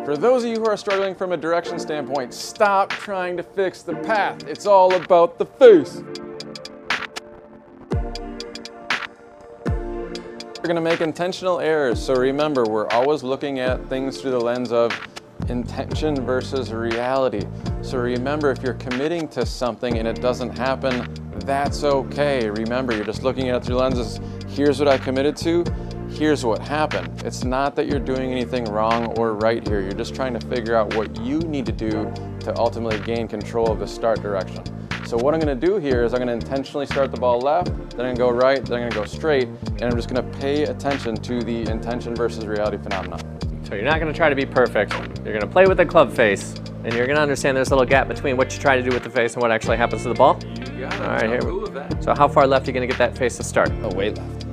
For those of you who are struggling from a direction standpoint, stop trying to fix the path. It's all about the face. We're going to make intentional errors, so remember, we're always looking at things through the lens of intention versus reality. So remember, if you're committing to something and it doesn't happen, that's okay. Remember, you're just looking at it through lenses. Here's what I committed to. Here's what happened. It's not that you're doing anything wrong or right here. You're just trying to figure out what you need to do to ultimately gain control of the start direction. So what I'm going to do here is I'm going to intentionally start the ball left, then I'm going to go right, then I'm going to go straight, and I'm just going to pay attention to the intention versus reality phenomenon. So you're not going to try to be perfect. You're going to play with the club face, and you're going to understand there's a little gap between what you try to do with the face and what actually happens to the ball. You got it. All right, here. So how far left are you going to get that face to start? Oh, way left.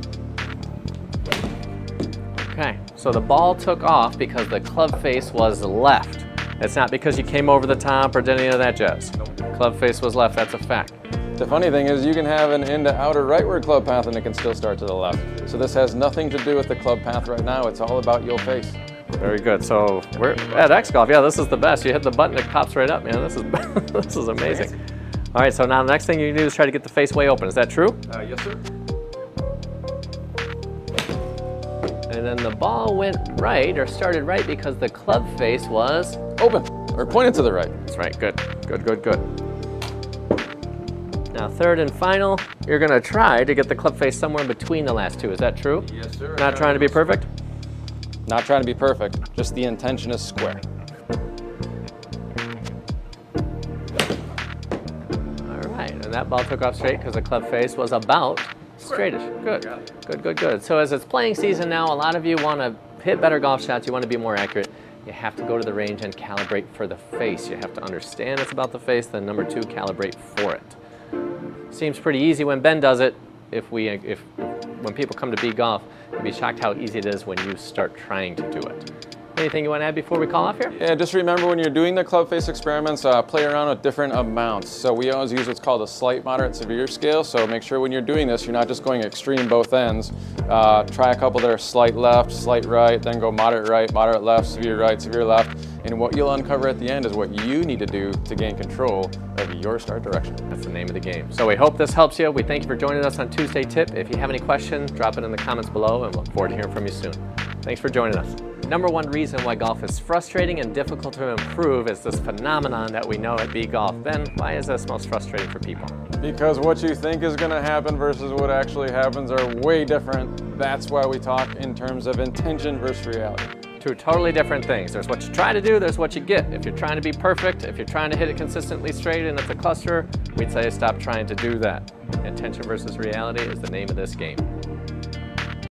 Okay, so the ball took off because the club face was left. It's not because you came over the top or did any of that jazz. Nope. Club face was left, that's a fact. The funny thing is you can have an in to outer rightward club path and it can still start to the left. So this has nothing to do with the club path right now. It's all about your face. Very good. So we're at X Golf. Yeah, this is the best. You hit the button, it pops right up, man. This is this is amazing. All right, so now the next thing you do is try to get the face way open. Is that true? Yes, sir. And then the ball went right, or started right, because the club face was open, or pointed to the right. That's right. Good. Good, good, good. Now, third and final, you're going to try to get the club face somewhere between the last two. Is that true? Yes, sir. Not trying to be perfect? Not trying to be perfect, just the intention is square. All right, and that ball took off straight because the club face was about straightish. Good, good, good, good. So as it's playing season now, a lot of you want to hit better golf shots, you want to be more accurate. You have to go to the range and calibrate for the face. You have to understand it's about the face, then number two, calibrate for it. Seems pretty easy when Ben does it. When people come to Be Golf, you'll be shocked how easy it is when you start trying to do it. Anything you want to add before we call off here? Yeah, just remember when you're doing the club face experiments, play around with different amounts. So we always use what's called a slight, moderate, severe scale. So make sure when you're doing this, you're not just going extreme both ends. Try a couple that are slight left, slight right, then go moderate left, severe left. And what you'll uncover at the end is what you need to do to gain control of your start direction. That's the name of the game. So we hope this helps you. We thank you for joining us on Tuesday Tip. If you have any questions, drop it in the comments below and look forward to hearing from you soon. Thanks for joining us. Number one reason why golf is frustrating and difficult to improve is this phenomenon that we know at Be Golf. Ben, why is this most frustrating for people? Because what you think is going to happen versus what actually happens are way different. That's why we talk in terms of intention versus reality. Two totally different things. There's what you try to do, there's what you get. If you're trying to be perfect, if you're trying to hit it consistently straight and it's a cluster, we'd say stop trying to do that. Intention versus reality is the name of this game.